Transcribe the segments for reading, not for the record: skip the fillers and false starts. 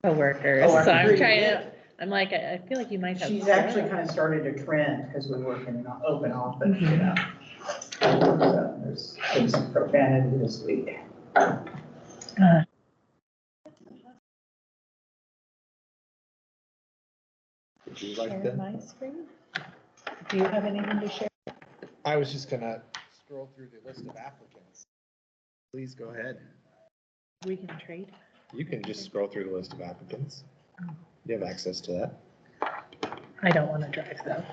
coworkers. So I'm trying to, I'm like, I feel like you might have. She's actually kind of started a trend because we work in an open office, you know. So there's been some profanity this week. Would you like Share that? my screen? Do you have anything to share? I was just gonna scroll through the list of applicants. Please go ahead. We can trade. You can just scroll through the list of applicants. You have access to that. I don't want to drive though.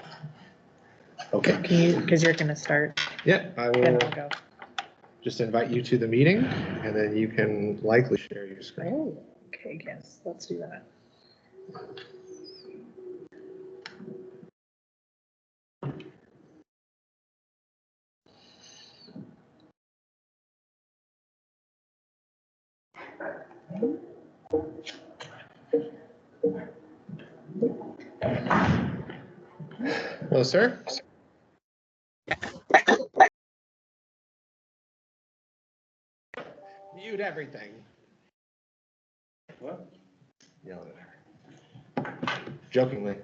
Okay. Can you, because you're going to start. Yeah, I Then will I'll go. just invite you to the meeting and then you can likely share your screen. Oh, okay, yes, let's do that. Hello, sir. Mute everything. What? Yelling at her. Jokingly.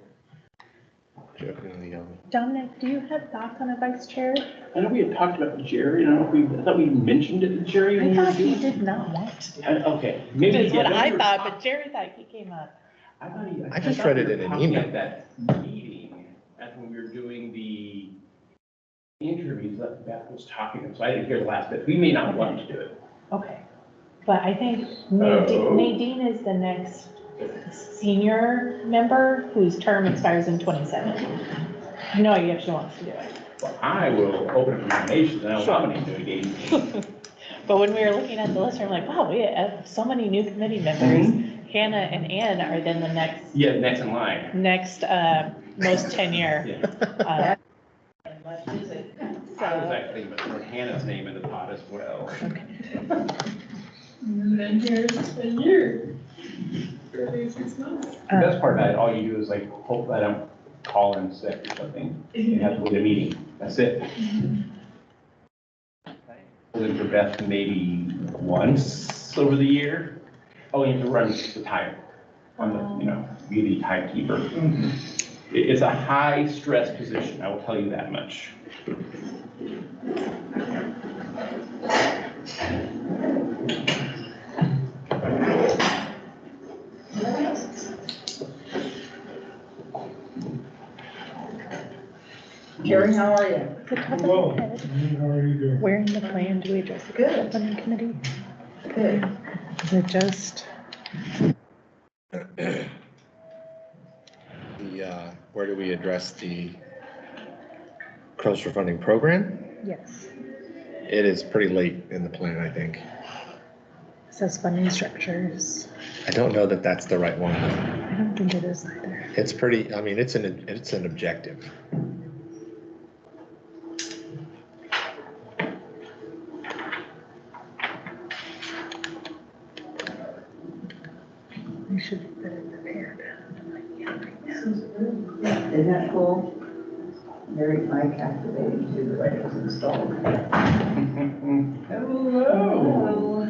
Jokingly yelling. Dominic, do you have thoughts on a vice chair? I know we had talked about Jerry, and I thought we mentioned it to Jerry. I thought he did not want to. Okay, maybe. That's what I thought, but Jerry thought he came up. I just read it in an email. At that meeting, that's when we were doing the interviews that Beth was talking, so I didn't hear the last bit. We may not want to do it. Okay, but I think Oh. Nadine is the next senior member whose term expires in 27. No idea if she wants to do it. Well, I will open up the nominations, and I'll nominate Nadine. But when we were looking at the list, I'm like, wow, we have so many new committee members. Hannah and Ann are then the next. Yeah, next in line. Next, most tenure. Yeah. So, I was actually thinking about Hannah's name in the pot as well. okay. And then here's a year. Barely 6 months. The best part about it, all you do is like hope that I don't call in sick or something. You have to go to a meeting. That's it. Lived for Beth maybe once over the year. Oh, you have to run the time on the, be the timekeeper. It's a high stress position, I will tell you that much. Jerry, how are you? The top of the Hello. head. How are you doing? Where in the plan do we address the Good. funding committee? Good. Is it just? Where do we address the Crows for Funding program? Yes. It is pretty late in the plan, I think. It says funding structures. I don't know that that's the right one. I don't think it is either. It's pretty, I mean, it's an objective. We should be better prepared. Isn't that cool? Very eye captivating too, the way it was installed. Hello.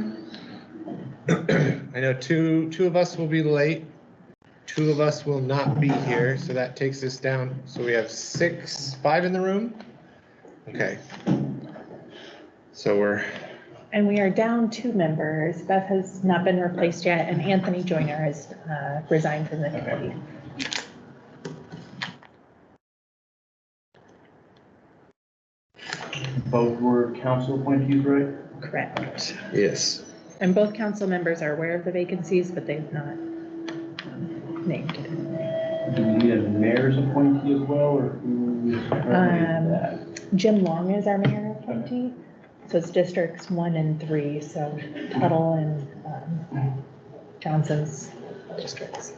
I know two of us will be late. 2 of us will not be here, so that takes us down. So we have 5 in the room? Okay. So we're... And we are down 2 members. Beth has not been replaced yet, and Anthony Joyner has resigned from the committee. Both were council appointees, right? Correct. Yes. And both council members are aware of the vacancies, but they've not named it. Do we need a mayor's appointee as well, or who is currently that? Jim Long is our mayor appointee. So it's districts 1 and 3, so Tuttle and Johnson's districts.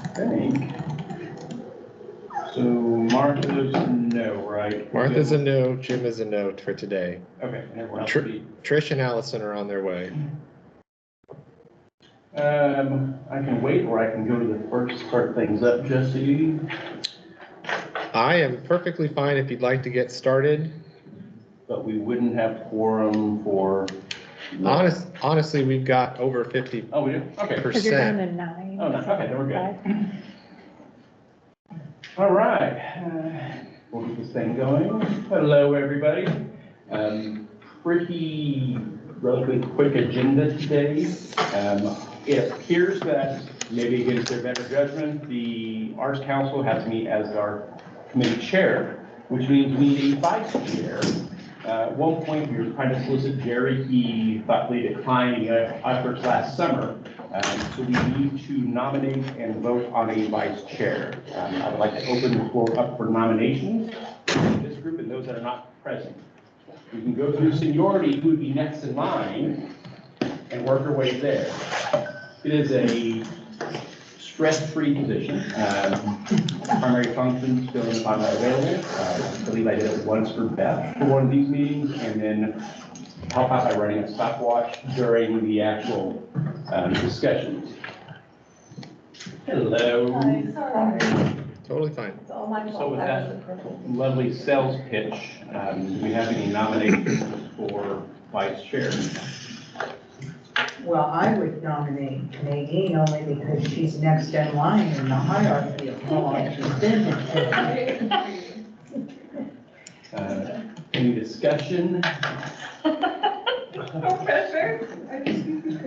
I think. So Martha's no, right? Martha's a no, Jim is a no for today. Okay, and everyone else will be. Trish and Allison are on their way. I can wait, or I can go to the first, start things up, Jesse. I am perfectly fine if you'd like to get started. But we wouldn't have quorum for Honestly, we've got over 50%. Oh, we do? Okay. Because you're down to 9. Oh, no, okay, then we're good. 5. All right, we'll get this thing going. Hello, everybody. Pretty relatively quick agenda today. It appears that maybe against their better judgment, the Arts Council has me as our committee chair, which means we need a vice chair. At one point, we were trying to solicit Jerry. He thoughtfully declined efforts last summer. So we need to nominate and vote on a vice chair. I would like to open the floor up for nominations in this group and those that are not present. We can go through seniority, who would be next in line, and work our way there. It is a stress-free position. Primary functions, still if I'm not available. I believe I did it once for Beth for one of these meetings, and then help out by running a stopwatch during the actual discussions. Hello. Hi, sorry. Totally fine. It's all my fault. So with I that wasn't perfect. lovely sales pitch, do we have any nominations for vice chair? Well, I would nominate Nadine only because she's next in line in the hierarchy of how long she's been here. Any discussion? No pressure.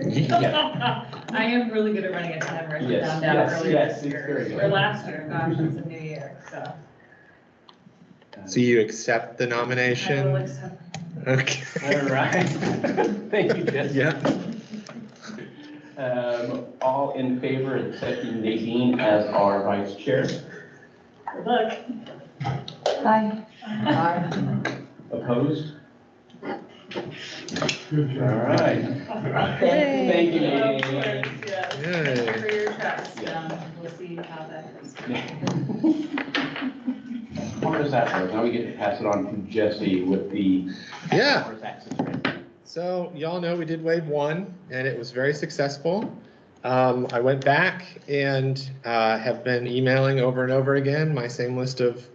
Yeah. I am really good at running a timer. I Yes, found out yes, earlier yes, this it's year. very good. Or last year, gosh, it's a new year, so. So you accept the I will nomination? accept. Okay. All right. Thank you, Jess. Yeah. All in favor of accepting Nadine as our vice chair? Good luck. Hi. Opposed? All right. Thank you, Of Nadine. course, yeah. Thank you for your trust. We'll see how that goes. How does that work? Now we get to pass it on to Jesse with the Yeah. first access rate. So y'all know we did wave 1 and it was very successful. I went back and have been emailing over and over again my same list of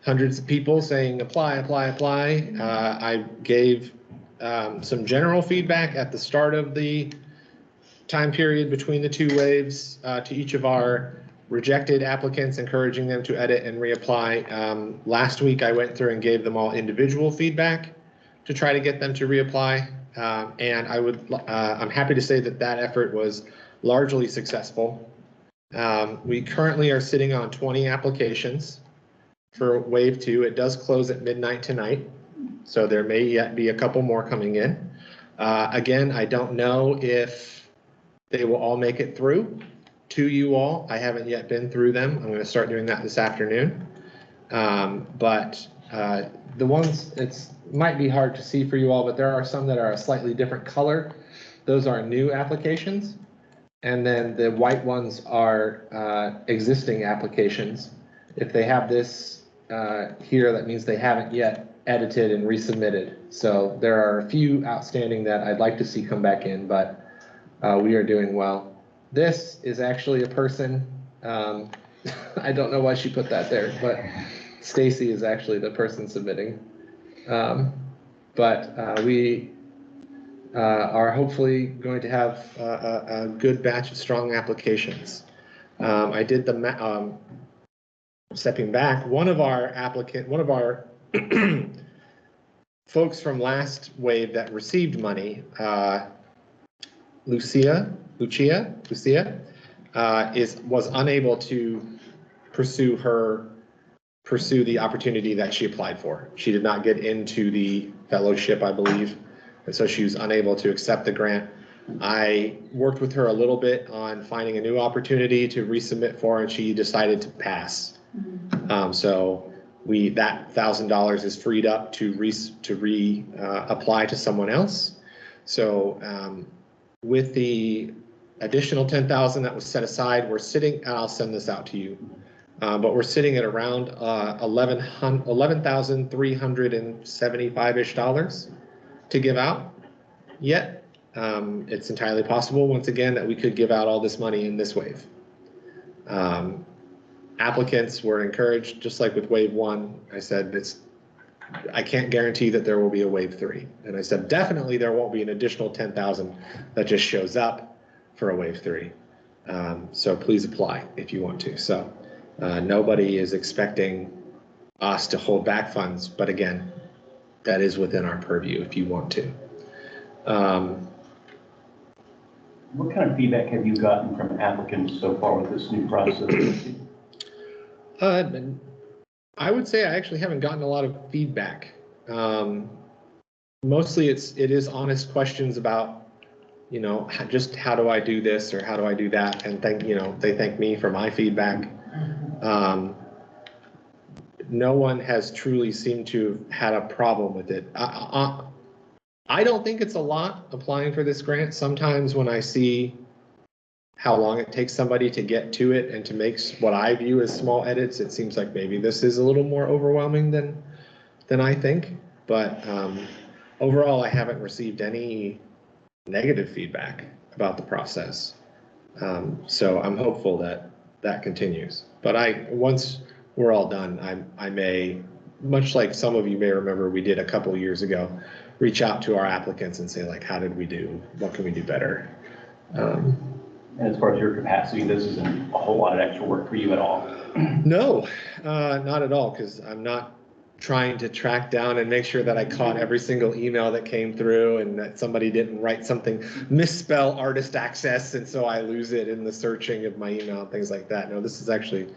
hundreds of people saying apply, apply, apply. I gave some general feedback at the start of the time period between the 2 waves to each of our rejected applicants, encouraging them to edit and reapply. Last week I went through and gave them all individual feedback to try to get them to reapply. And I'm happy to say that that effort was largely successful. We currently are sitting on 20 applications for wave 2. It does close at midnight tonight, so there may yet be a couple more coming in. Again, I don't know if they will all make it through to you all. I haven't yet been through them. I'm going to start doing that this afternoon. But the ones, it might be hard to see for you all, but there are some that are a slightly different color. Those are new applications. And then the white ones are existing applications. If they have this here, that means they haven't yet edited and resubmitted. So there are a few outstanding that I'd like to see come back in, but we are doing well. This is actually a person, I don't know why she put that there, but Stacy is actually the person submitting. But we are hopefully going to have a good batch of strong applications. I did the, stepping back, one of our folks from last wave that received money, Lucia, was unable to pursue the opportunity that she applied for. She did not get into the fellowship, I believe, and so she was unable to accept the grant. I worked with her a little bit on finding a new opportunity to resubmit for, and she decided to pass. So that $1,000 is freed up to apply to someone else. So with the additional $10,000 that was set aside, we're sitting, and I'll send this out to you, but we're sitting at around $11,375-ish to give out yet. It's entirely possible, once again, that we could give out all this money in this wave. Applicants were encouraged, just like with wave 1, I said, I can't guarantee that there will be a wave 3. And I said, definitely there won't be an additional 10,000 that just shows up for a wave 3. So please apply if you want to. So nobody is expecting us to hold back funds, but again, that is within our purview if you want to. What kind of feedback have you gotten from applicants so far with this new process? I would say I actually haven't gotten a lot of feedback. Mostly it is honest questions about, you know, just how do I do this or how do I do that, and they thank me for my feedback. No one has truly seemed to have had a problem with it. I don't think it's a lot applying for this grant. Sometimes when I see how long it takes somebody to get to it and to make what I view as small edits, it seems like maybe this is a little more overwhelming than I think. But overall, I haven't received any negative feedback about the process. So I'm hopeful that continues. But once we're all done, I may, much like some of you may remember we did a couple years ago, reach out to our applicants and say, like, how did we do? What can we do better? And as far as your capacity, this isn't a whole lot of extra work for you at all? No, not at all, because I'm not trying to track down and make sure that I caught every single email that came through and that somebody didn't write something, misspell artist access, and so I lose it in the searching of my email and things like that. No, this is actually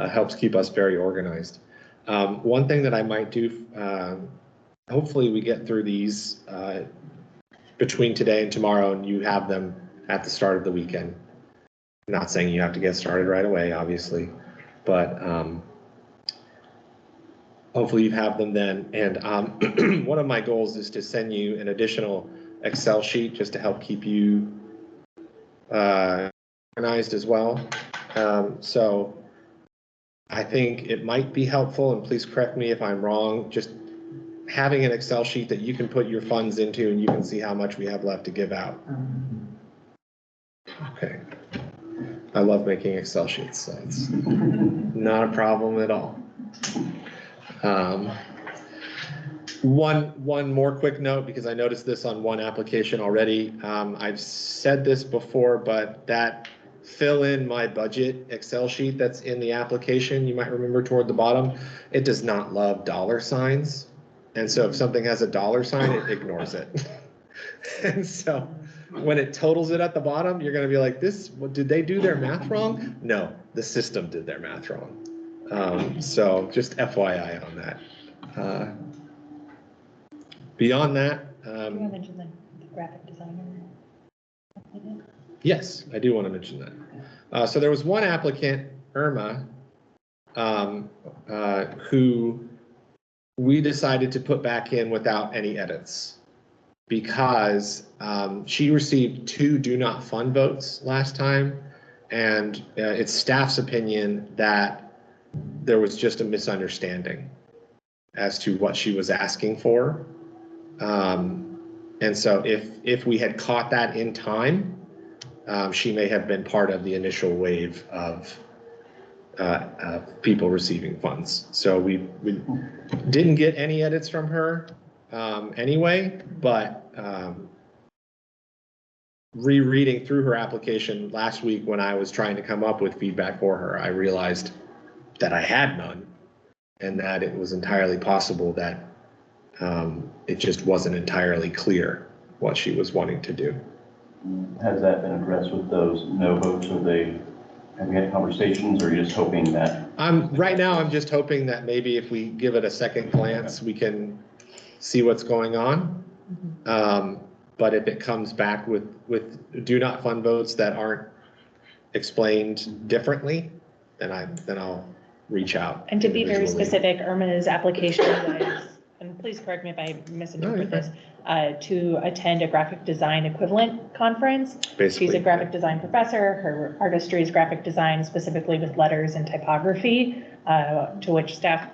helps keep us very organized. One thing that I might do, hopefully we get through these between today and tomorrow and you have them at the start of the weekend. I'm not saying you have to get started right away, obviously, but hopefully you have them then. And one of my goals is to send you an additional Excel sheet just to help keep you organized as well. So I think it might be helpful, and please correct me if I'm wrong, just having an Excel sheet that you can put your funds into and you can see how much we have left to give out. Okay. I love making Excel sheets, so it's not a problem at all. One more quick note, because I noticed this on one application already. I've said this before, but that fill in my budget Excel sheet that's in the application, you might remember toward the bottom, it does not love dollar signs. And so if something has a dollar sign, it ignores it. And so when it totals it at the bottom, you're going to be like, did they do their math wrong? No, the system did their math wrong. So just FYI on that. Beyond that, Do you want to mention the graphic designer? yes, I do want to mention that. So there was one applicant, Irma, who we decided to put back in without any edits because she received 2 do not fund votes last time, and it's staff's opinion that there was just a misunderstanding as to what she was asking for. And so if we had caught that in time, she may have been part of the initial wave of people receiving funds. So we didn't get any edits from her anyway, but rereading through her application last week when I was trying to come up with feedback for her, I realized that I had none and that it was entirely possible that it just wasn't entirely clear what she was wanting to do. Has that been addressed with those no votes? Have you had conversations, or are you just hoping that? Right now, I'm just hoping that maybe if we give it a second glance, we can see what's going on. But if it comes back with do not fund votes that aren't explained differently, then I'll reach out. And to be very individually. specific, Irma's application was, and please correct me if I misinterpret this, to attend a graphic design equivalent conference. Basically, she's a graphic design professor. Her artistry is graphic design, specifically with letters and typography, to which staff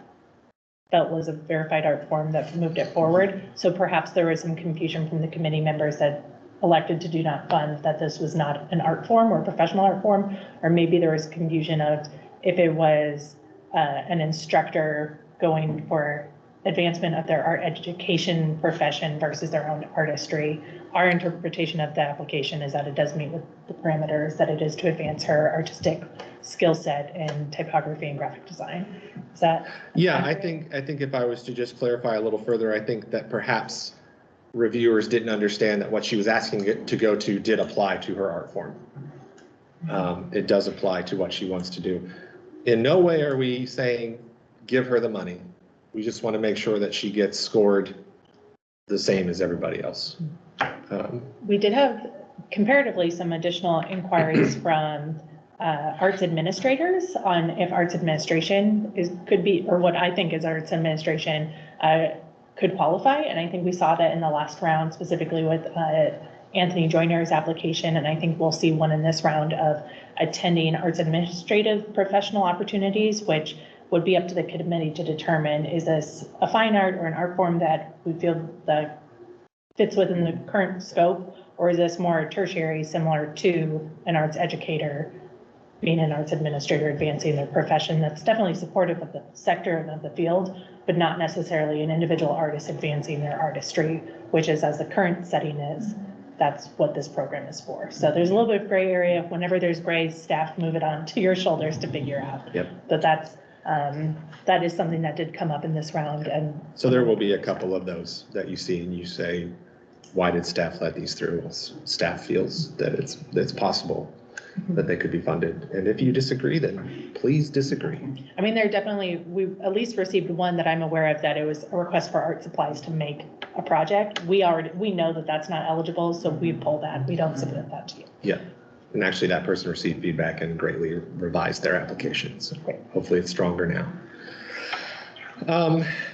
felt was a verified art form that moved it forward. So perhaps there was some confusion from the committee members that elected to do not fund that this was not an art form or a professional art form, or maybe there was confusion of if it was an instructor going for advancement of their art education profession versus their own artistry. Our interpretation of the application is that it does meet with the parameters, that it is to advance her artistic skill set in typography and graphic design. Is that? Yeah, I think if I was to just clarify a little further, I think that perhaps reviewers didn't understand that what she was asking it to go to did apply to her art form. It does apply to what she wants to do. In no way are we saying, give her the money. We just want to make sure that she gets scored the same as everybody else. We did have comparatively some additional inquiries from arts administrators on if arts administration could be, or what I think is arts administration could qualify. And I think we saw that in the last round, specifically with Anthony Joyner's application. And I think we'll see one in this round of attending arts administrative professional opportunities, which would be up to the committee to determine, is this a fine art or an art form that we feel that fits within the current scope, or is this more tertiary, similar to an arts educator being an arts administrator, advancing their profession? That's definitely supportive of the sector and of the field, but not necessarily an individual artist advancing their artistry, which is, as the current setting is, that's what this program is for. So there's a little bit of gray area. Whenever there's gray, staff move it on to your shoulders to figure out. Yep. But that is something that did come up in this round. And so there will be a couple of those that you see and you say, why did staff let these through? Well, staff feels that it's possible that they could be funded. And if you disagree, then please disagree. I mean, we at least received one that I'm aware of, that it was a request for art supplies to make a project. We know that that's not eligible, so we pull that. We don't submit that to you. Yeah. And actually that person received feedback and greatly revised their application. So hopefully it's stronger now.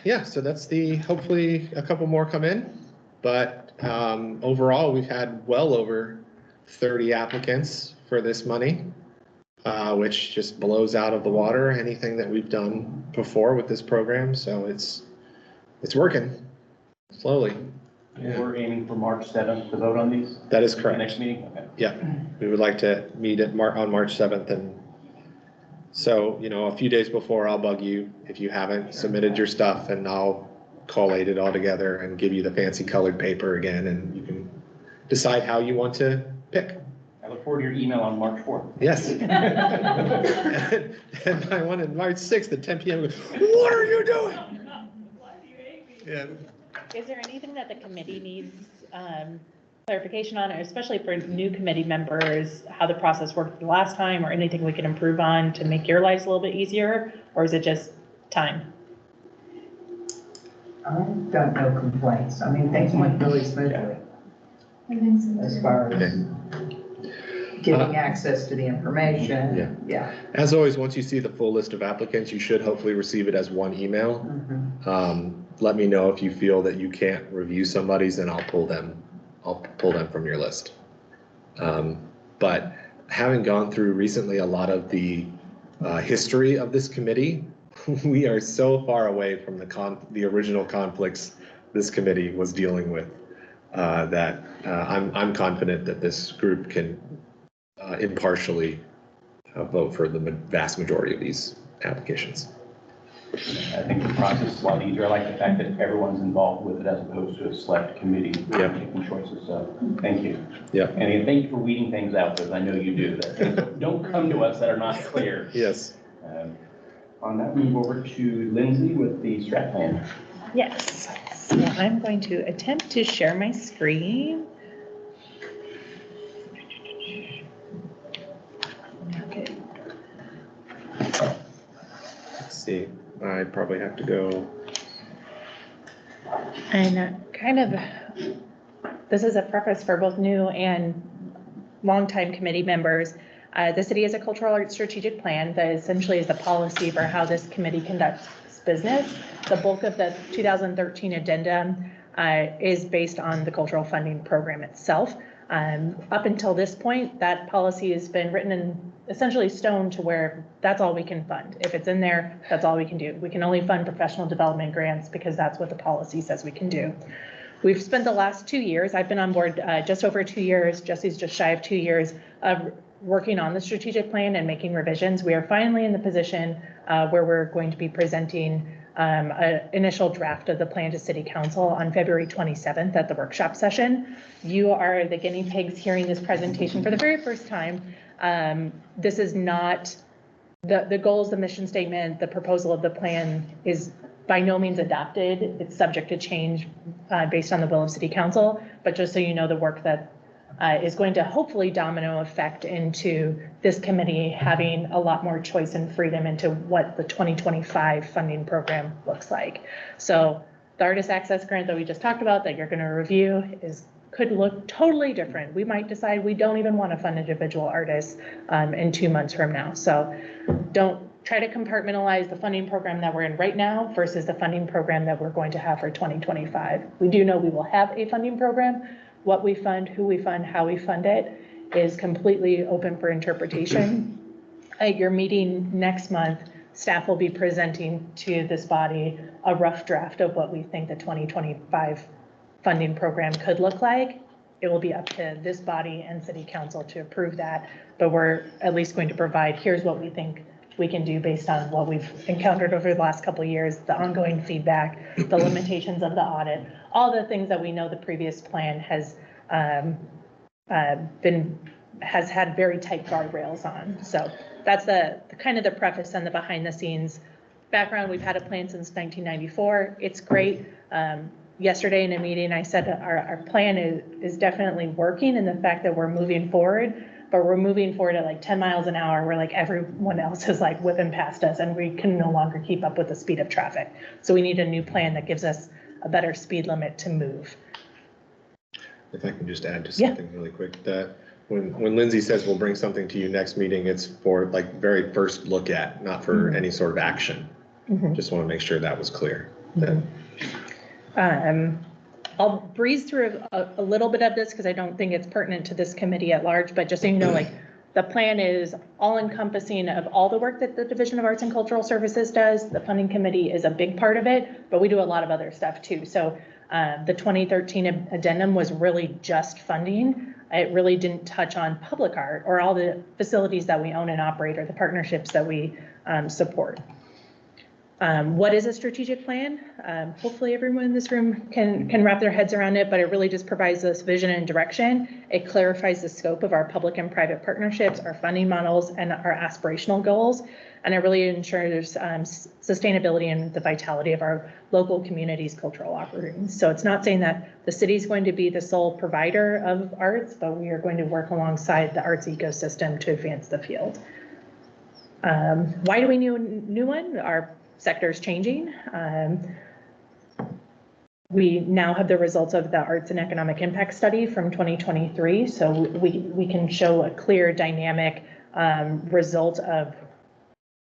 Yeah, so that's hopefully a couple more come in, but overall we've had well over 30 applicants for this money, which just blows out of the water anything that we've done before with this program. So it's working slowly. Yeah. We're aiming for March 7th to vote on these? That is correct. The next meeting? Okay. Yeah, we would like to meet on March 7th. And so, a few days before, I'll bug you if you haven't submitted your stuff, and I'll collate it all together and give you the fancy colored paper again, and you can decide how you want to pick. I look forward to your email on March 4th. Yes. and I want on March 6th at 10 p.m. What are you doing? Yeah. Is there anything that the committee needs clarification on, especially for new committee members, how the process worked the last time, or anything we can improve on to make your lives a little bit easier, or is it just time? I don't know complaints. I mean, things went really smoothly as far as getting access to the information. Yeah. As always, once you see the full list of applicants, you should hopefully receive it as one email. Mm-hmm. Let me know if you feel that you can't review somebody's, and I'll pull them from your list. But having gone through recently a lot of the history of this committee, we are so far away from the original conflicts this committee was dealing with that I'm confident that this group can impartially vote for the vast majority of these applications. I think the process is a lot easier. I like the fact that everyone's involved with it as opposed to a select committee making choices. So thank you. Yeah. And again, thank you for weeding things out, because I know you do. That don't come to us that are not clear. Yes. On that, move over to Lindsay with the strat plan. Yes. So I'm going to attempt to share my screen. Okay. Let's see. I probably have to go. And this is a preface for both new and longtime committee members. The city has a cultural arts strategic plan that essentially is the policy for how this committee conducts business. The bulk of the 2013 addendum is based on the cultural funding program itself. Up until this point, that policy has been written in essentially stone to where that's all we can fund. If it's in there, that's all we can do. We can only fund professional development grants because that's what the policy says we can do. We've spent the last 2 years, I've been on board just over 2 years, Jesse's just shy of 2 years of working on the strategic plan and making revisions. We are finally in the position where we're going to be presenting an initial draft of the plan to City Council on February 27th at the workshop session. You are the guinea pigs hearing this presentation for the very first time. This is not the goals, the mission statement, the proposal of the plan is by no means adopted. It's subject to change based on the will of City Council, but just so you know, the work that is going to hopefully domino effect into this committee having a lot more choice and freedom into what the 2025 funding program looks like. So the Artist Access Grant that we just talked about that you're going to review could look totally different. We might decide we don't even want to fund individual artists in 2 months from now. So don't try to compartmentalize the funding program that we're in right now versus the funding program that we're going to have for 2025. We do know we will have a funding program. What we fund, who we fund, how we fund it is completely open for interpretation. At your meeting next month, staff will be presenting to this body a rough draft of what we think the 2025 funding program could look like. It will be up to this body and City Council to approve that, but we're at least going to provide, here's what we think we can do based on what we've encountered over the last couple of years, the ongoing feedback, the limitations of the audit, all the things that we know the previous plan has had very tight guardrails on. So that's the kind of the preface and the behind the scenes background. We've had a plan since 1994. It's great. Yesterday in a meeting, I said our plan is definitely working in the fact that we're moving forward, but we're moving forward at like 10 miles an hour where like everyone else is like whipping past us and we can no longer keep up with the speed of traffic. So we need a new plan that gives us a better speed limit to move. If I can just add to something really quick, that when Lindsay says we'll bring something to you next meeting, it's for like very first look at, not for any sort of action. Just want to make sure that was clear. I'll breeze through a little bit of this because I don't think it's pertinent to this committee at large, but just so you know, like the plan is all encompassing of all the work that the Division of Arts and Cultural Services does. The funding committee is a big part of it, but we do a lot of other stuff too. So the 2013 addendum was really just funding. It really didn't touch on public art or all the facilities that we own and operate or the partnerships that we support. What is a strategic plan? Hopefully everyone in this room can wrap their heads around it, but it really just provides us vision and direction. It clarifies the scope of our public and private partnerships, our funding models, and our aspirational goals. And it really ensures sustainability and the vitality of our local communities' cultural offerings. So it's not saying that the city is going to be the sole provider of arts, but we are going to work alongside the arts ecosystem to advance the field. Why do we need a new one? Our sector is changing. We now have the results of the Arts and Economic Impact Study from 2023, so we can show a clear dynamic result of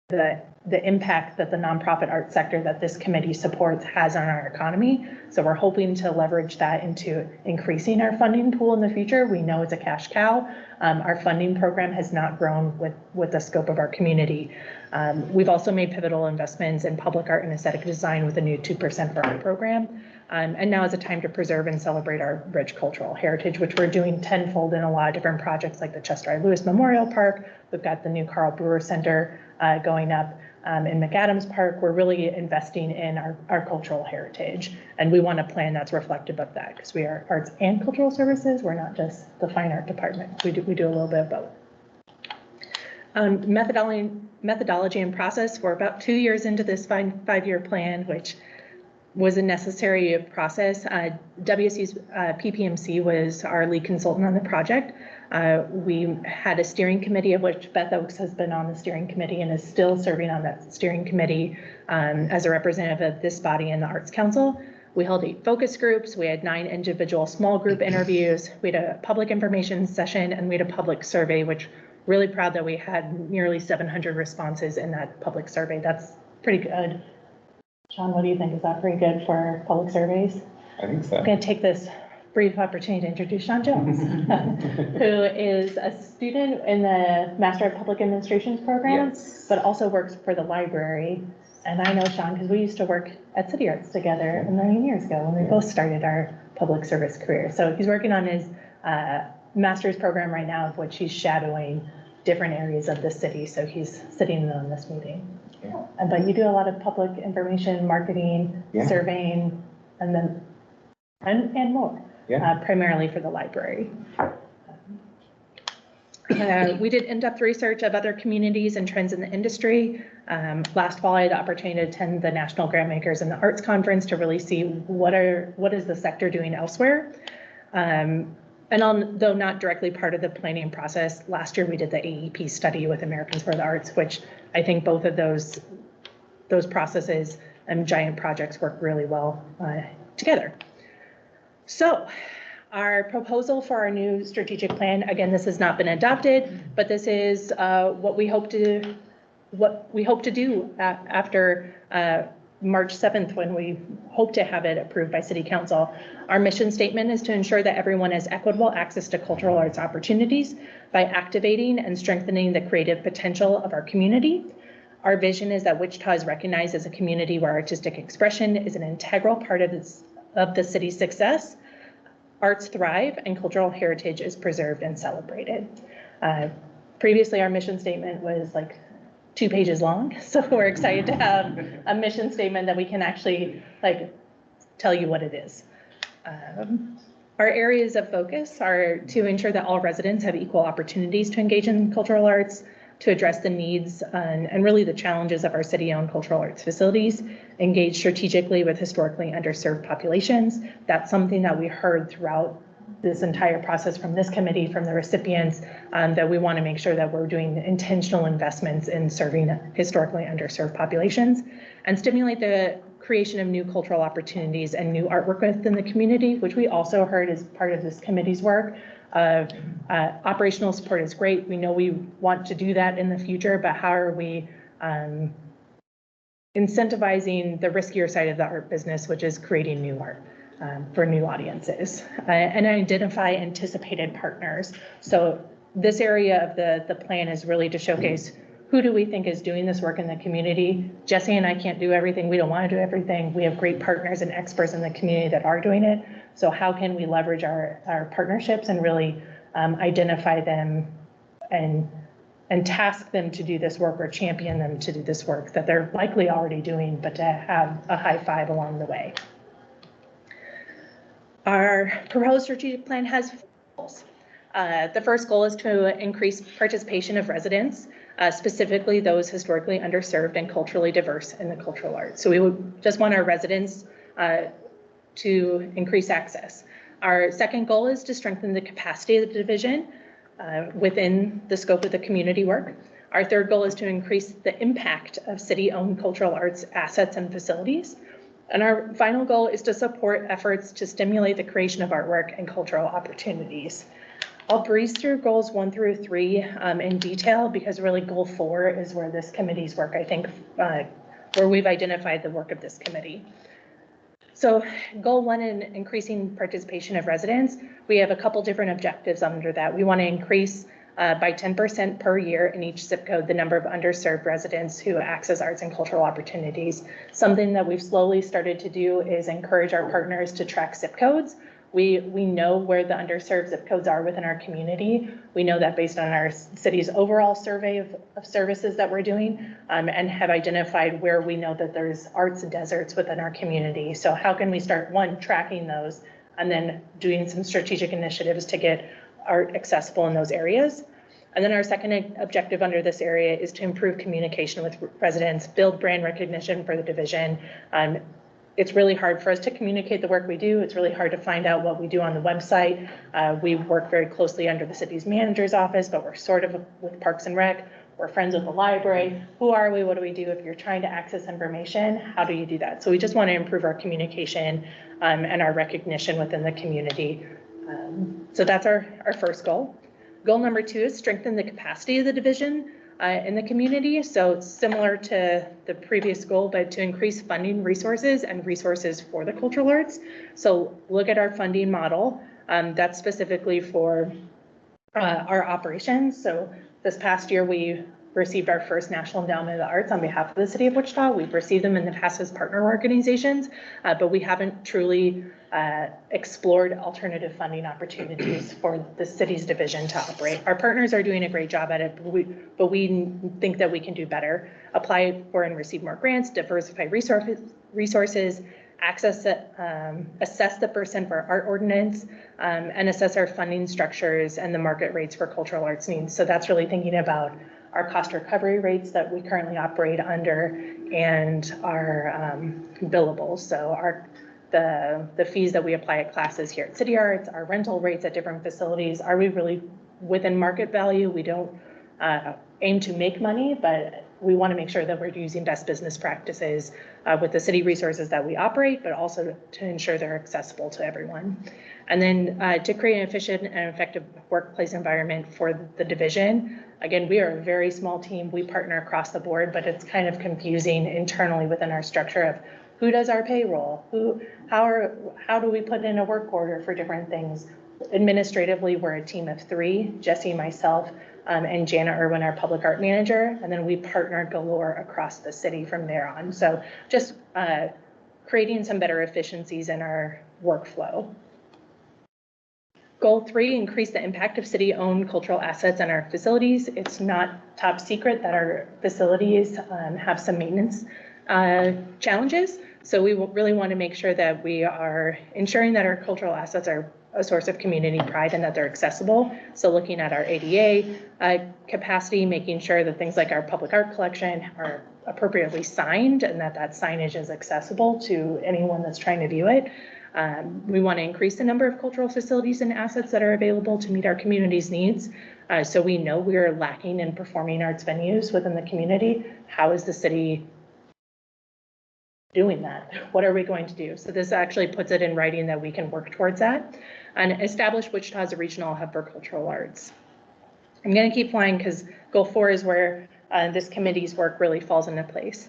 the impact that the nonprofit art sector that this committee supports has on our economy. So we're hoping to leverage that into increasing our funding pool in the future. We know it's a cash cow. Our funding program has not grown with the scope of our community. We've also made pivotal investments in public art and aesthetic design with a new 2% for Art program. And now is a time to preserve and celebrate our rich cultural heritage, which we're doing tenfold in a lot of different projects like the Chester I. Lewis Memorial Park. We've got the new Carl Brewer Center going up in McAdams Park. We're really investing in our cultural heritage. And we want a plan that's reflective of that because we are arts and cultural services. We're not just the fine art department. We do a little bit of both. Methodology and process. We're about 2 years into this five-year plan, which was a necessary process. WSU's PPMC was our lead consultant on the project. We had a steering committee of which Beth Oakes has been on the steering committee and is still serving on that steering committee as a representative of this body and the Arts Council. We held 8 focus groups. We had 9 individual small group interviews. We had a public information session and we had a public survey, which really proud that we had nearly 700 responses in that public survey. That's pretty good. Sean, what do you think? Is that pretty good for public surveys? I think so. I'm going to take this brief opportunity to introduce Sean Jones, who is a student in the Master of Public Administrations program, but also works for the library. And I know Sean because we used to work at City Arts together a million years ago when we both started our public service career. So he's working on his master's program right now, of which he's shadowing different areas of the city. So he's sitting in on this meeting. But you do a lot of public information, marketing, Yeah. surveying, and then, and more. Yeah. Primarily for the library. We did in-depth research of other communities and trends in the industry. Last fall, I had the opportunity to attend the National Grantmakers and the Arts Conference to really see what is the sector doing elsewhere. Though not directly part of the planning process, last year we did the AEP study with Americans for the Arts, which I think both of those processes and giant projects work really well together. So our proposal for our new strategic plan, again, this has not been adopted, but this is what we hope to do after March 7th, when we hope to have it approved by City Council. Our mission statement is to ensure that everyone has equitable access to cultural arts opportunities by activating and strengthening the creative potential of our community. Our vision is that Wichita is recognized as a community where artistic expression is an integral part of the city's success. Arts thrive and cultural heritage is preserved and celebrated. Previously, our mission statement was like 2 pages long. So we're excited to have a mission statement that we can actually tell you what it is. Our areas of focus are to ensure that all residents have equal opportunities to engage in cultural arts, to address the needs and really the challenges of our city-owned cultural arts facilities, engage strategically with historically underserved populations. That's something that we heard throughout this entire process from this committee, from the recipients, that we want to make sure that we're doing intentional investments in serving historically underserved populations, and stimulate the creation of new cultural opportunities and new artwork within the community, which we also heard as part of this committee's work. Operational support is great. We know we want to do that in the future, but how are we incentivizing the riskier side of the art business, which is creating new art for new audiences, and identify anticipated partners. So this area of the plan is really to showcase who do we think is doing this work in the community. Jesse and I can't do everything. We don't want to do everything. We have great partners and experts in the community that are doing it. So how can we leverage our partnerships and really identify them and task them to do this work, or champion them to do this work that they're likely already doing, but to have a high five along the way. Our proposed strategic plan has 4 goals. The first goal is to increase participation of residents, specifically those historically underserved and culturally diverse in the cultural arts. So we would just want our residents to increase access. Our second goal is to strengthen the capacity of the division within the scope of the community work. Our third goal is to increase the impact of city-owned cultural arts assets and facilities. And our final goal is to support efforts to stimulate the creation of artwork and cultural opportunities. I'll breeze through goals 1 through 3 in detail, because really goal 4 is where this committee's work, I think, where we've identified the work of this committee. So goal 1 in increasing participation of residents, we have a couple different objectives under that. We want to increase by 10% per year in each zip code the number of underserved residents who access arts and cultural opportunities. Something that we've slowly started to do is encourage our partners to track zip codes. We know where the underserved zip codes are within our community. We know that based on our city's overall survey of services that we're doing, and have identified where we know that there's arts deserts within our community. So how can we start, 1, tracking those, and then doing some strategic initiatives to get art accessible in those areas. And then our second objective under this area is to improve communication with residents, build brand recognition for the division. It's really hard for us to communicate the work we do. It's really hard to find out what we do on the website. We work very closely under the city's manager's office, but we're sort of with Parks and Rec. We're friends with the library. Who are we? What do we do? If you're trying to access information, how do you do that? So we just want to improve our communication and our recognition within the community. So that's our first goal. Goal number 2 is strengthen the capacity of the division in the community. So it's similar to the previous goal, but to increase funding resources and resources for the cultural arts. So look at our funding model. That's specifically for our operations. So this past year, we received our first National Endowment of the Arts on behalf of the City of Wichita. We've received them in the past as partner organizations, but we haven't truly explored alternative funding opportunities for the city's division to operate. Our partners are doing a great job at it, but we think that we can do better. Apply for and receive more grants, diversify resources, assess the percent for art ordinance, and assess our funding structures and the market rates for cultural arts needs. So that's really thinking about our cost recovery rates that we currently operate under and our billables. So the fees that we apply at classes here at City Arts, our rental rates at different facilities, are we really within market value? We don't aim to make money, but we want to make sure that we're using best business practices with the city resources that we operate, but also to ensure they're accessible to everyone. And then to create an efficient and effective workplace environment for the division. Again, we are a very small team. We partner across the board, but it's kind of confusing internally within our structure of who does our payroll, how do we put in a work order for different things. Administratively, we're a team of 3, Jesse, myself, and Jana Irwin, our public art manager, and then we partner galore across the city from there on. So just creating some better efficiencies in our workflow. Goal 3, increase the impact of city-owned cultural assets in our facilities. It's not top secret that our facilities have some maintenance challenges. So we really want to make sure that we are ensuring that our cultural assets are a source of community pride and that they're accessible. So looking at our ADA capacity, making sure that things like our public art collection are appropriately signed and that signage is accessible to anyone that's trying to view it. We want to increase the number of cultural facilities and assets that are available to meet our community's needs. So we know we are lacking in performing arts venues within the community. How is the city doing that? What are we going to do? So this actually puts it in writing that we can work towards that and establish Wichita as a regional hub for cultural arts. I'm going to keep flying because goal 4 is where this committee's work really falls into place.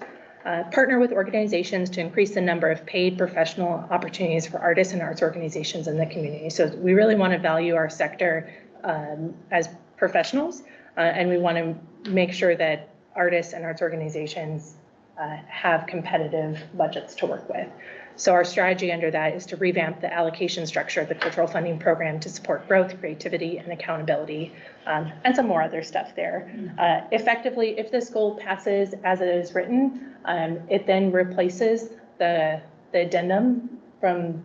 Partner with organizations to increase the number of paid professional opportunities for artists and arts organizations in the community. So we really want to value our sector as professionals, and we want to make sure that artists and arts organizations have competitive budgets to work with. So our strategy under that is to revamp the allocation structure of the cultural funding program to support growth, creativity, and accountability, and some more other stuff there. Effectively, if this goal passes as it is written, it then replaces the addendum from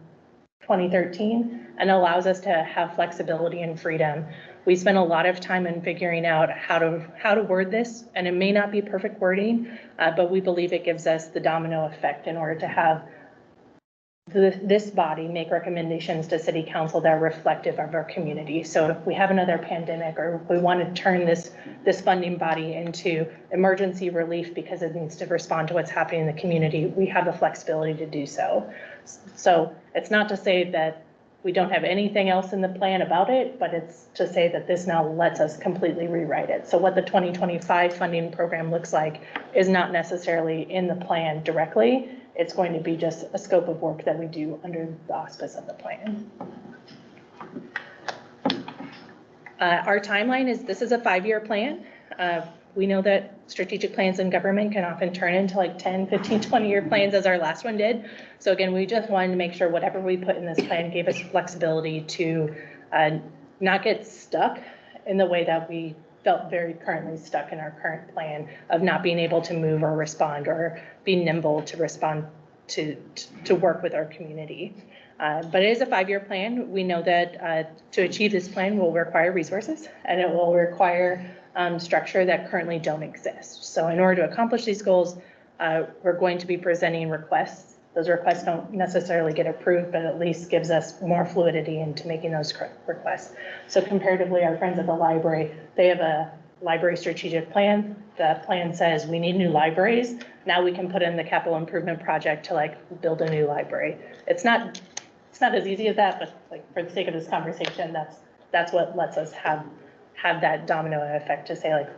2013 and allows us to have flexibility and freedom. We spent a lot of time in figuring out how to word this, and it may not be perfect wording, but we believe it gives us the domino effect in order to have this body make recommendations to City Council that are reflective of our community. So if we have another pandemic or if we want to turn this funding body into emergency relief because it needs to respond to what's happening in the community, we have the flexibility to do so. So it's not to say that we don't have anything else in the plan about it, but it's to say that this now lets us completely rewrite it. So what the 2025 funding program looks like is not necessarily in the plan directly. It's going to be just a scope of work that we do under the auspice of the plan. Our timeline is, this is a 5-year plan. We know that strategic plans in government can often turn into like 10, 15, 20-year plans as our last one did. So again, we just wanted to make sure whatever we put in this plan gave us flexibility to not get stuck in the way that we felt very currently stuck in our current plan of not being able to move or respond or be nimble to respond to work with our community. But it is a 5-year plan. We know that to achieve this plan will require resources and it will require structure that currently don't exist. So in order to accomplish these goals, we're going to be presenting requests. Those requests don't necessarily get approved, but at least gives us more fluidity into making those requests. So comparatively, our friends at the library, they have a library strategic plan. The plan says we need new libraries. Now we can put in the capital improvement project to like build a new library. It's not as easy as that, but like for the sake of this conversation, that's what lets us have that domino effect to say like,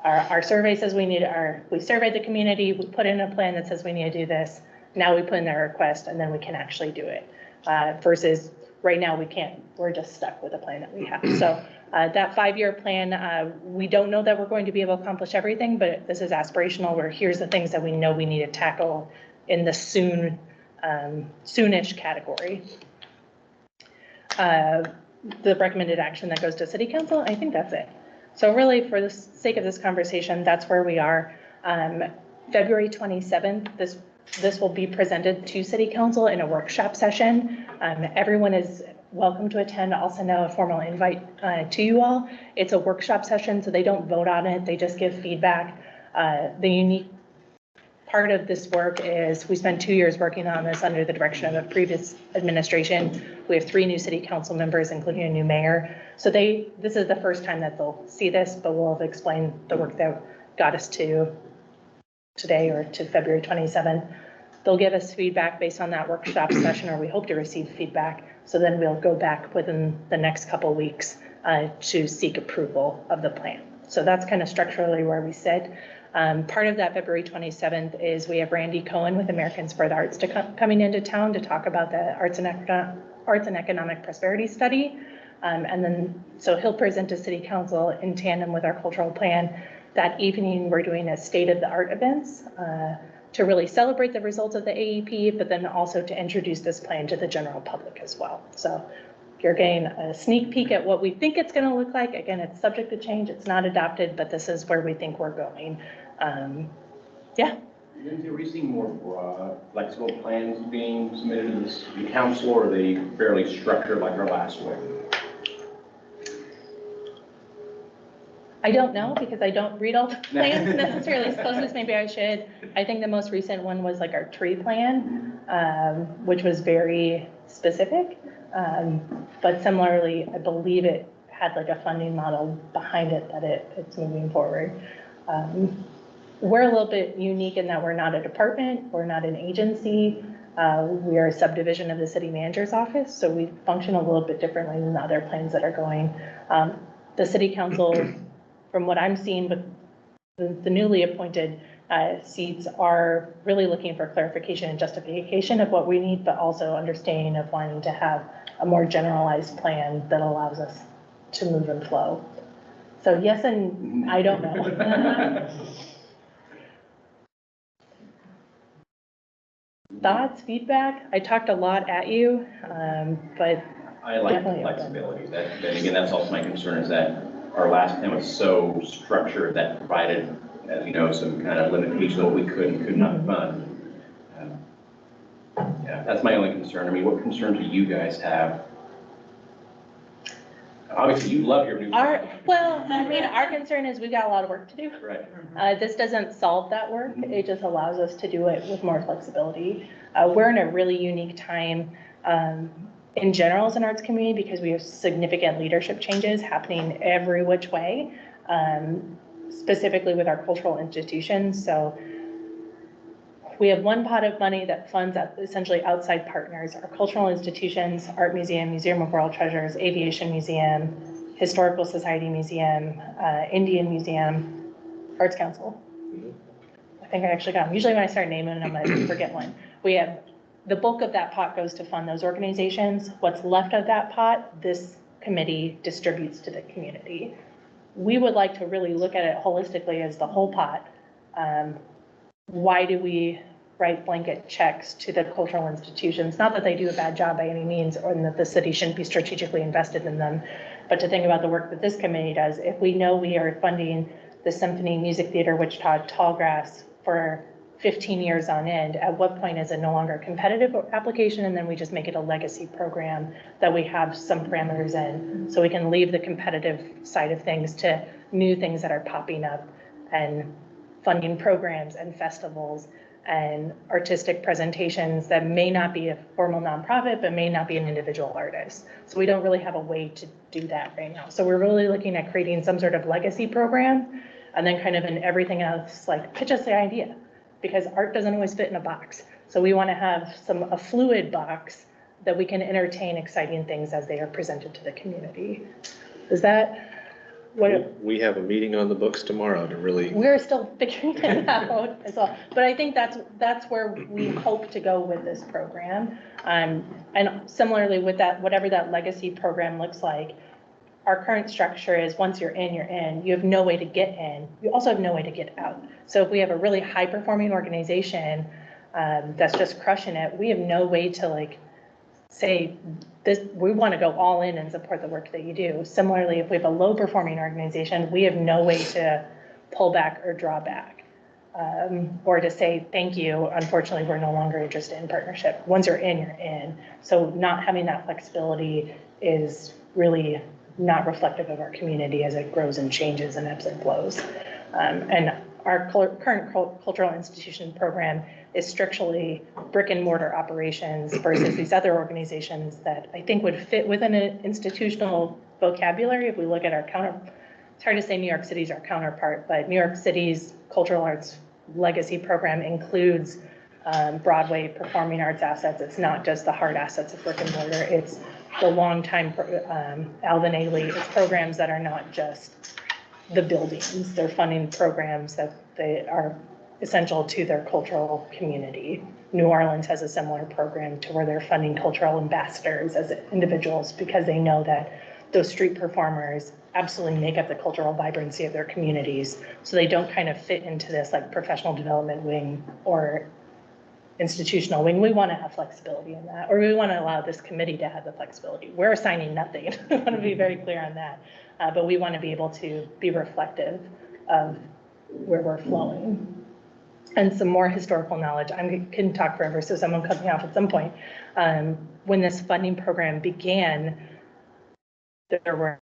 our survey says we surveyed the community, we put in a plan that says we need to do this. Now we put in their request and then we can actually do it. Versus right now we can't, we're just stuck with the plan that we have. So that 5-year plan, we don't know that we're going to be able to accomplish everything, but this is aspirational where here's the things that we know we need to tackle in the soon soonish category. The recommended action that goes to city council, I think that's it. So really, for the sake of this conversation, that's where we are. February 27th, this will be presented to city council in a workshop session. Everyone is welcome to attend. I'll send out a formal invite to you all. It's a workshop session, so they don't vote on it. They just give feedback. The unique part of this work is we spent 2 years working on this under the direction of a previous administration. We have 3 new city council members, including a new mayor. So this is the first time that they'll see this, but we'll have explained the work that got us to today or to February 27th. They'll give us feedback based on that workshop session, or we hope to receive feedback. So then we'll go back within the next couple of weeks to seek approval of the plan. So that's kind of structurally where we sit. Part of that February 27th is we have Randy Cohen with Americans for the Arts coming into town to talk about the Arts and Economic Prosperity Study. And then, so he'll present to City Council in tandem with our cultural plan. That evening, we're doing a state of the art events to really celebrate the results of the AEP, but then also to introduce this plan to the general public as well. So you're getting a sneak peek at what we think it's going to look like. Again, it's subject to change. It's not adopted, but this is where we think we're going. Yeah. Lindsay, are we seeing more broad, flexible plans being submitted to the council, or are they fairly structured like our last one? I don't know because I don't read all the plans necessarily as close as maybe I should. I think the most recent one was like our tree plan, which was very specific. But similarly, I believe it had like a funding model behind it that it's moving forward. We're a little bit unique in that we're not a department, we're not an agency. We are a subdivision of the city manager's office, so we function a little bit differently than the other plans that are going. The city council, from what I'm seeing with the newly appointed seats, are really looking for clarification and justification of what we need, but also understanding of wanting to have a more generalized plan that allows us to move and flow. So yes, and I don't know. Thoughts, feedback? I talked a lot at you, but I like the flexibility. That again, that's also my concern, is that our last plan was so structured that provided, as you know, some kind of limitation of what we could and could not fund. Yeah, that's my only concern. I mean, what concerns do you guys have? Obviously, you love your new. Well, I mean, our concern is we've got a lot of work to do. Right. This doesn't solve that work. It just allows us to do it with more flexibility. We're in a really unique time in general as an arts community because we have significant leadership changes happening every which way, specifically with our cultural institutions. So we have one pot of money that funds essentially outside partners, our cultural institutions, Art Museum, Museum of World Treasures, Aviation Museum, Historical Society Museum, Indian Museum, Arts Council. I think I actually got them. Usually when I start naming them, I forget one. We have the bulk of that pot goes to fund those organizations. What's left of that pot, this committee distributes to the community. We would like to really look at it holistically as the whole pot. Why do we write blanket checks to the cultural institutions? Not that they do a bad job by any means, or that the city shouldn't be strategically invested in them, but to think about the work that this committee does. If we know we are funding the Symphony Music Theater Wichita Tallgrass for 15 years on end, at what point is it no longer a competitive application, and then we just make it a legacy program that we have some parameters in, so we can leave the competitive side of things to new things that are popping up and funding programs and festivals and artistic presentations that may not be a formal nonprofit, but may not be an individual artist. So we don't really have a way to do that right now. So we're really looking at creating some sort of legacy program, and then kind of in everything else, like pitch us the idea, because art doesn't always fit in a box. So we want to have a fluid box that we can entertain exciting things as they are presented to the community. Is that what? We have a meeting on the books tomorrow to really. We're still figuring it out as well. But I think that's where we hope to go with this program. And similarly with that, whatever that legacy program looks like, our current structure is once you're in, you're in. You have no way to get in. You also have no way to get out. So if we have a really high performing organization, that's just crushing it, we have no way to like say this, we want to go all in and support the work that you do. Similarly, if we have a low performing organization, we have no way to pull back or draw back, or to say, thank you, unfortunately, we're no longer interested in partnership. Once you're in. So not having that flexibility is really not reflective of our community as it grows and changes and ebbs and flows. And our current cultural institution program is strictly brick and mortar operations versus these other organizations that I think would fit within an institutional vocabulary. If we look at our it's hard to say New York City's our counterpart, but New York City's cultural arts legacy program includes Broadway performing arts assets. It's not just the hard assets of brick and mortar. It's the longtime Alvin Ailey. It's programs that are not just the buildings. They're funding programs that they are essential to their cultural community. New Orleans has a similar program to where they're funding cultural ambassadors as individuals because they know that those street performers absolutely make up the cultural vibrancy of their communities. So they don't kind of fit into this like professional development wing or institutional wing. We want to have flexibility in that, or we want to allow this committee to have the flexibility. We're assigning nothing. I want to be very clear on that. But we want to be able to be reflective of where we're flowing. And some more historical knowledge. I can talk forever, so someone cut me off at some point. When this funding program began, there were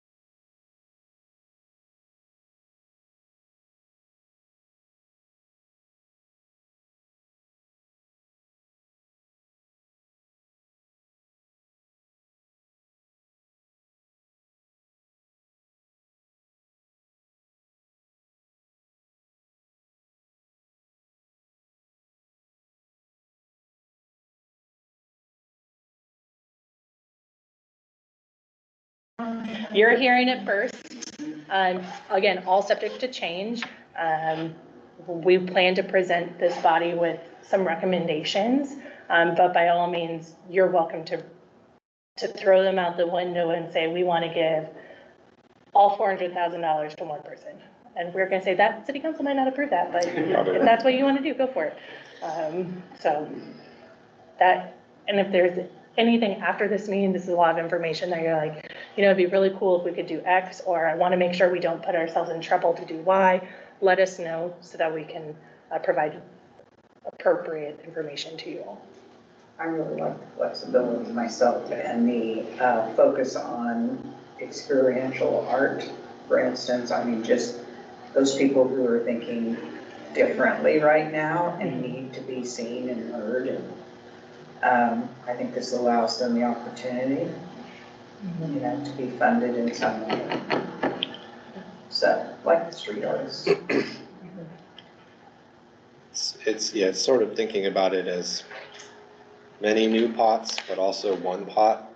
You're hearing it first. Again, all subject to change. We plan to present this body with some recommendations, but by all means, you're welcome to throw them out the window and say, we want to give all $400,000 to one person. And we're going to say that city council might not approve that, but if that's what you want to do, go for it. So that, and if there's anything after this meeting, this is a lot of information that you're like, you know, it'd be really cool if we could do X, or I want to make sure we don't put ourselves in trouble to do Y, let us know so that we can provide appropriate information to you all. I really like the flexibility myself and the focus on experiential art, for instance. I mean, just those people who are thinking differently right now and need to be seen and heard. And I think this allows them the opportunity, you know, to be funded in some way. So, like the street artists. It's sort of thinking about it as many new pots, but also one pot,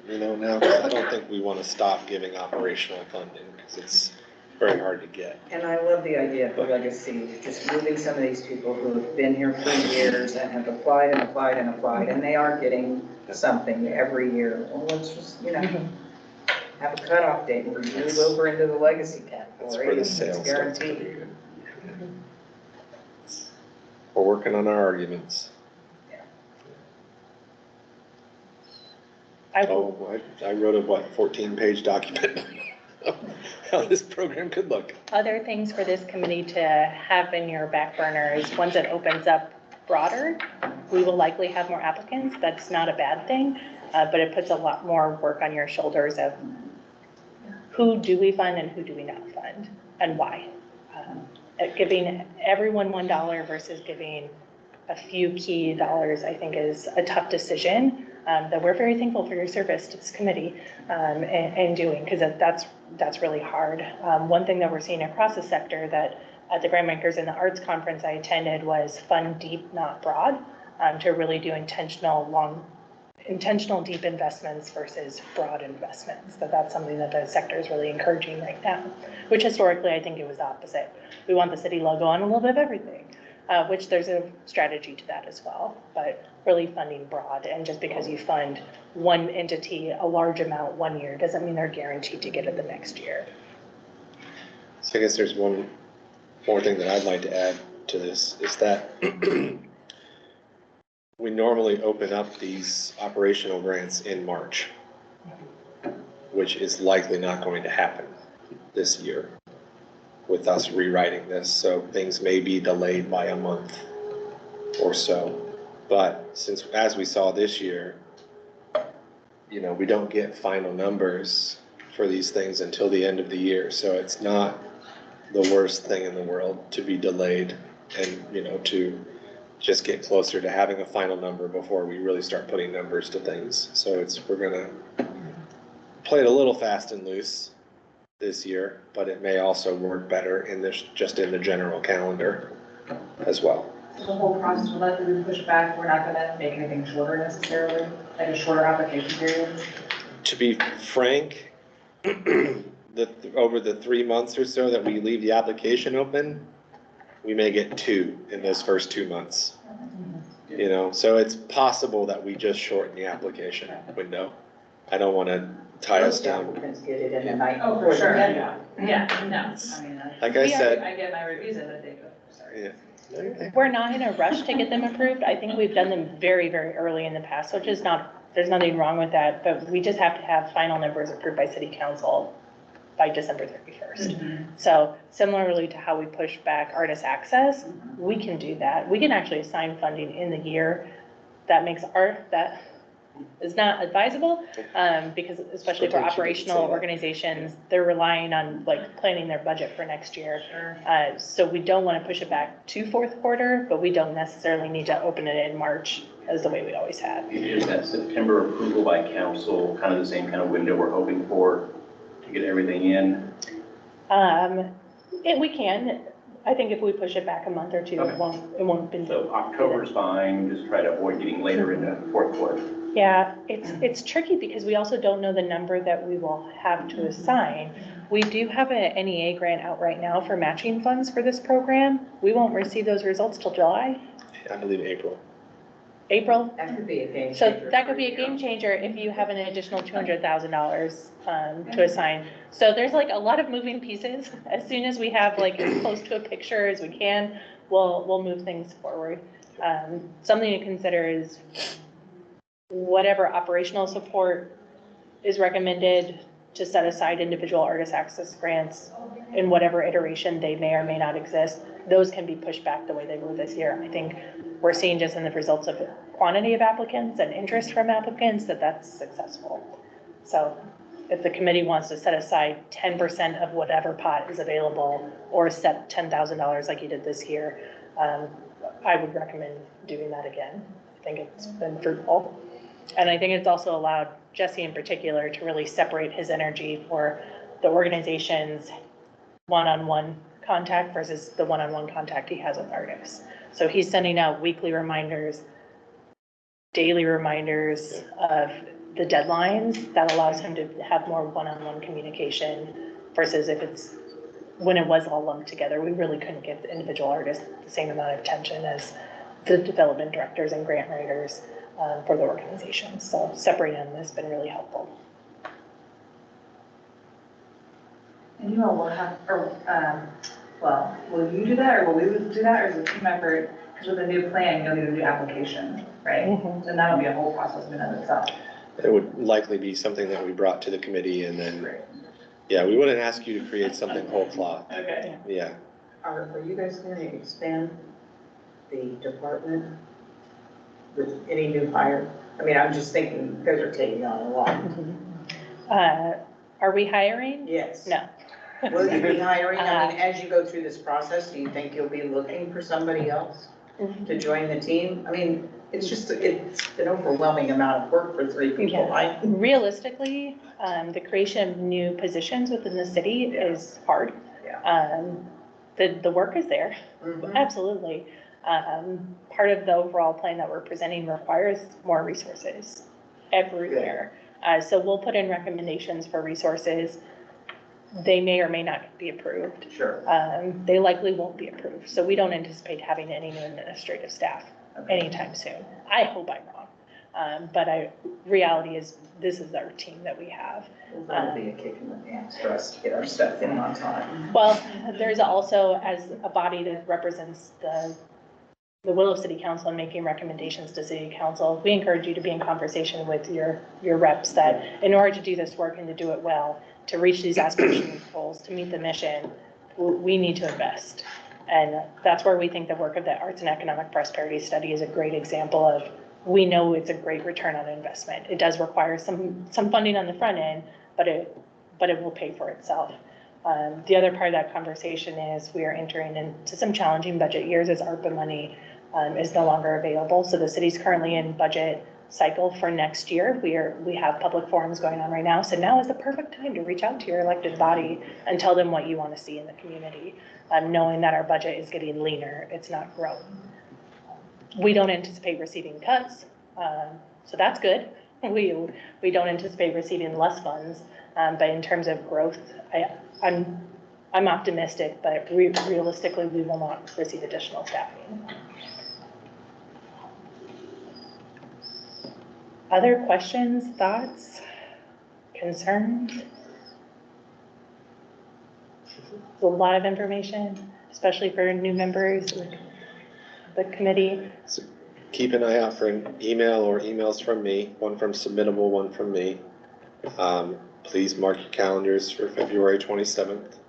you know, now, 'cause I don't think we want to stop giving operational funding because it's very hard to get. And I love the idea of the legacy, just moving some of these people who have been here for years and have applied and applied and applied, and they are getting something every year. Well, let's just, you know, have a cutoff date and move over into the legacy That's category. where the It's sales starts coming guaranteed. in. We're working on our arguments. I wrote a 14-page document of how this program could look. Other things for this committee to have in your back burner is once it opens up broader, we will likely have more applicants. That's not a bad thing, but it puts a lot more work on your shoulders of who do we fund and who do we not fund and why. Giving everyone $1 versus giving a few key dollars, I think, is a tough decision that we're very thankful for your service to this committee and doing, because that's really hard. One thing that we're seeing across the sector that at the Grantmakers and the Arts Conference I attended was fund deep, not broad, to really do intentional deep investments versus broad investments. That's something that the sector is really encouraging right now, which historically I think it was the opposite. We want the city logo on a little bit of everything, which there's a strategy to that as well, but really funding broad. And just because you fund one entity a large amount one year doesn't mean they're guaranteed to get it the next year. So I guess there's one more thing that I'd like to add to this is that we normally open up these operational grants in March, which is likely not going to happen this year with us rewriting this. So things may be delayed by a month or so. But since, as we saw this year, you know, we don't get final numbers for these things until the end of the year. So it's not the worst thing in the world to be delayed and, you know, to just get closer to having a final number before we really start putting numbers to things. So we're gonna play it a little fast and loose this year, but it may also work better in this, just in the general calendar as well. So the whole process will likely be pushed back. We're not gonna make anything shorter necessarily, like a shorter application period. To be frank, over the 3 months or so that we leave the application open, we may get 2 in those first 2 months. You know, so it's possible that we just shorten the application window. I don't want to tie us Most down. applicants get it in the night. Oh, for before the sure, deadline. yeah, no, I mean, Like I said, I get my reviews in the day before, sorry. yeah. We're not in a rush to get them approved. I think we've done them very, very early in the past, which is not, there's nothing wrong with that, but we just have to have final numbers approved by city council by December 31st. So similarly to how we push back artist access, we can do that. We can actually assign funding in the year. That makes that is not advisable, because especially for operational organizations, they're relying on like planning their budget for next year. So we don't want to push it back to fourth quarter, but we don't necessarily need to open it in March as the way we always have. Is that September approval by council kind of the same kind of window we're hoping for to get everything in? We can. I think if we push it back a month or two, Okay. it won't be. So October's fine, just try to avoid getting later into fourth quarter. Yeah, it's tricky because we also don't know the number that we will have to assign. We do have an NEA grant out right now for matching funds for this program. We won't receive those results till July, I believe April. April. That could be a game So changer. that could be a game changer if you have an additional $200,000 to assign. So there's like a lot of moving pieces. As soon as we have like as close to a picture as we can, we'll move things forward. Something to consider is whatever operational support is recommended to set aside individual artist access grants in whatever iteration they may or may not exist, those can be pushed back the way they were this year. I think we're seeing just in the results of the quantity of applicants and interest from applicants that that's successful. So if the committee wants to set aside 10% of whatever pot is available or set $10,000 like you did this year, I would recommend doing that again. I think it's been fruitful. And I think it's also allowed Jesse in particular to really separate his energy for the organization's one-on-one contact versus the one-on-one contact he has with artists. So he's sending out weekly reminders, daily reminders of the deadlines that allows him to have more one-on-one communication versus if it's, when it was all lumped together, we really couldn't give the individual artists the same amount of attention as the development directors and grant writers for the organization. So separating them has been really helpful. And you all will have, or, well, will you do that, or will we do that, or is it a team effort? Because with a new plan, you'll need a new application, right? Mhm. And that'll be a whole process in and of itself. It would likely be something that we brought to the committee and then, yeah, we wouldn't ask you to create something whole cloth. Okay. Yeah. Are you guys going to expand the department with any new hire? I mean, I'm just thinking, you guys are taking on a lot. Are we hiring? Yes. No. Will you be hiring? I mean, as you go through this process, do you think you'll be looking for somebody else to join the team? I mean, it's an overwhelming amount of work for 3 people. Yeah. Realistically, the creation of new positions within the city is hard. Yeah. The work is there, Mhm. absolutely. Part of the overall plan that we're presenting requires more resources everywhere. So we'll put in recommendations for resources. They may or may not be approved. Sure. They likely won't be approved. So we don't anticipate having any new administrative staff anytime soon. I hope I'm wrong. But reality is this is our team that we have. Well, that'll be a kick in the pants for us to get our stuff in on time. Well, there's also, as a body that represents the the will of city council and making recommendations to city council. We encourage you to be in conversation with your reps that in order to do this work and to do it well, to reach these aspirational goals, to meet the mission, we need to invest. And that's where we think the work of the Arts and Economic Prosperity Study is a great example of, we know it's a great return on investment. It does require some funding on the front end, but it will pay for itself. The other part of that conversation is we are entering into some challenging budget years as ARPA money is no longer available. So the city's currently in budget cycle for next year. We have public forums going on right now. So now is the perfect time to reach out to your elected body and tell them what you want to see in the community, knowing that our budget is getting leaner, it's not growing. We don't anticipate receiving cuts, so that's good. We don't anticipate receiving less funds, but in terms of growth, I'm optimistic, but realistically, we will not receive additional staffing. Other questions, thoughts, concerns? It's a lot of information, especially for new members of the committee. So keep an eye out for an email or emails from me, one from Submittable, one from me. Please mark your calendars for February 27th.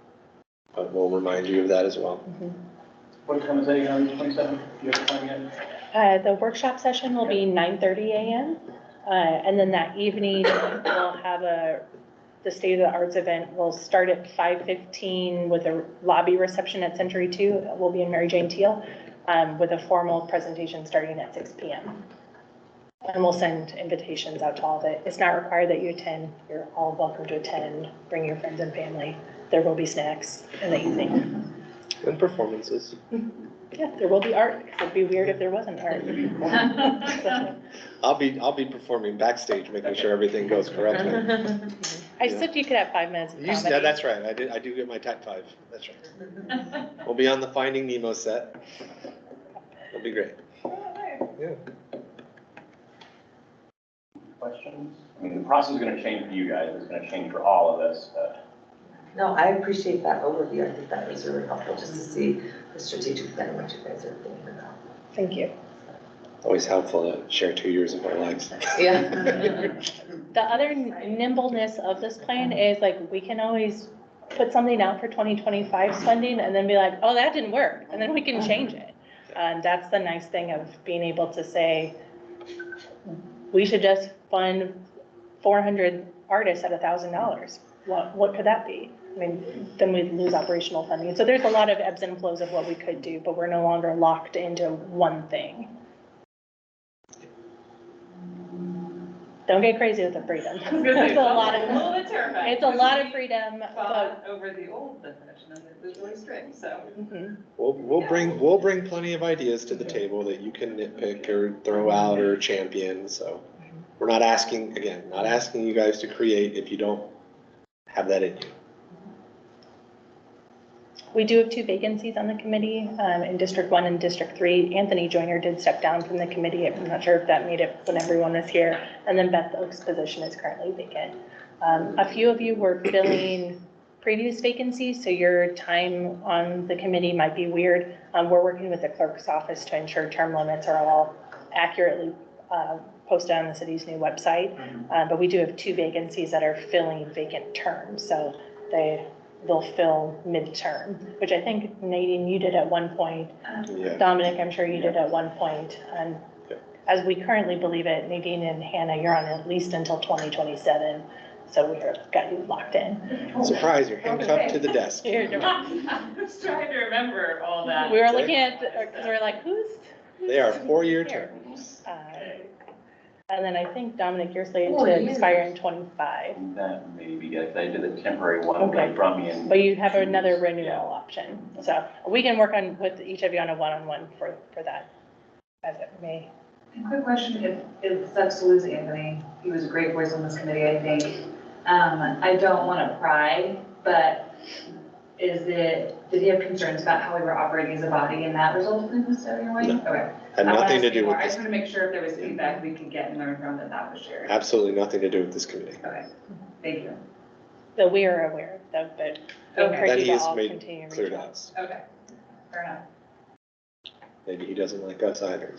But we'll remind you of that as well. What time is that again on the 27th? Do you have a time yet? The workshop session will be 9:30 a.m. And then that evening, we'll have the State of the Arts event will start at 5:15 with a lobby reception at Century 2. We'll be in Mary Jane Teal with a formal presentation starting at 6 p.m. And we'll send invitations out to all of it. It's not required that you attend. You're all welcome to attend. Bring your friends and family. There will be snacks in the evening. And performances. Yeah, there will be art. It'd be weird if there wasn't art. I'll be performing backstage, making sure everything goes correctly. I said you could have 5 minutes of comedy. Yeah, that's right. I do get my Tech 5. That's right. We'll be on the Finding Nemo set. It'll be great. Yeah. Questions? I mean, the process is going to change for you guys. It's going to change for all of us. No, I appreciate that overview. I think that was really helpful just to see the strategic plan, what you guys are thinking about. Thank you. Always helpful to share 2 years of our lives. Yeah. The other nimbleness of this plan is like, we can always put something out for 2025's funding and then be like, oh, that didn't work. And then we can change it. And that's the nice thing of being able to say, we should just fund 400 artists at $1,000. What could that be? I mean, then we lose operational funding. So there's a lot of ebbs and flows of what we could do, but we're no longer locked into one thing. Don't get crazy with the freedom. It's a lot of, little bit terrifying. it's a lot of freedom. Thought over the old definition of it was really strict, so. We'll bring plenty of ideas to the table that you can nitpick or throw out or champion. So we're not asking you guys to create if you don't have that in you. We do have 2 vacancies on the committee in District 1 and District 3. Anthony Joyner did step down from the committee. I'm not sure if that made it when everyone was here. And then Beth Oak's position is currently vacant. A few of you were filling previous vacancies, so your time on the committee might be weird. We're working with the clerk's office to ensure term limits are all accurately posted on the city's new website. But we do have 2 vacancies that are filling vacant terms. So they'll fill midterm, which I think Nadine, you did at one point. Yeah. Dominic, I'm sure you did at one point. And as we currently believe it, Nadine and Hannah, you're on at least until 2027. So we have got you locked in. Surprise, you're handcuffed to the desk. I was trying to remember all that. We were looking at, because we were like, who's They are 4-year here? terms. And then I think, Dominic, you're slated to expire in 25. That maybe, yes, I did a temporary one, Okay. like brought me in. But you have another renewal option. So we can work on with each of you on a one-on-one for that, as it may. And quick question, it sucks to lose Anthony. He was a great voice on this committee, I think. I don't want to pry, but did he have concerns about how we were operating as a body and that resulted in this failure? No. Okay. Had nothing to do with I this. just want to make sure if there was feedback we could get and learn from that was shared. Absolutely nothing to do with this committee. Okay, thank you. So we are aware of that, but we Okay. encourage That you he to has all made continue to clear reach to out. us. Okay, fair enough. Maybe he doesn't like us either.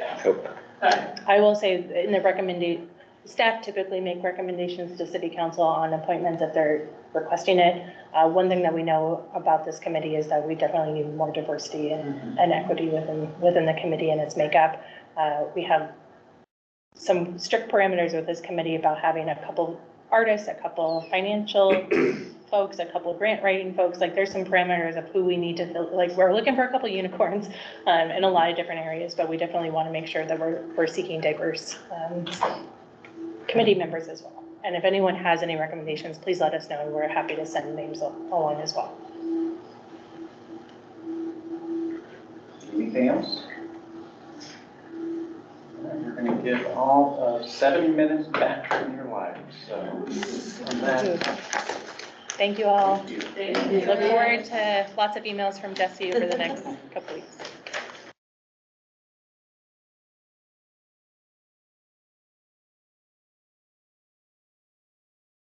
I hope not. I will say in the staff typically make recommendations to city council on appointments if they're requesting it. One thing that we know about this committee is that we definitely need more diversity and equity within the committee and its makeup. We have some strict parameters with this committee about having a couple artists, a couple financial folks, a couple grant writing folks. Like there's some parameters of who we need to fill. Like we're looking for a couple unicorns in a lot of different areas, but we definitely want to make sure that we're seeking diverse committee members as well. And if anyone has any recommendations, please let us know. We're happy to send names along as well. Anything else? All right, you're going to get all 7 minutes back from your life. So, on that, Thank you all. thank you. Thank you. Look forward to lots of emails from Jesse over the next couple weeks.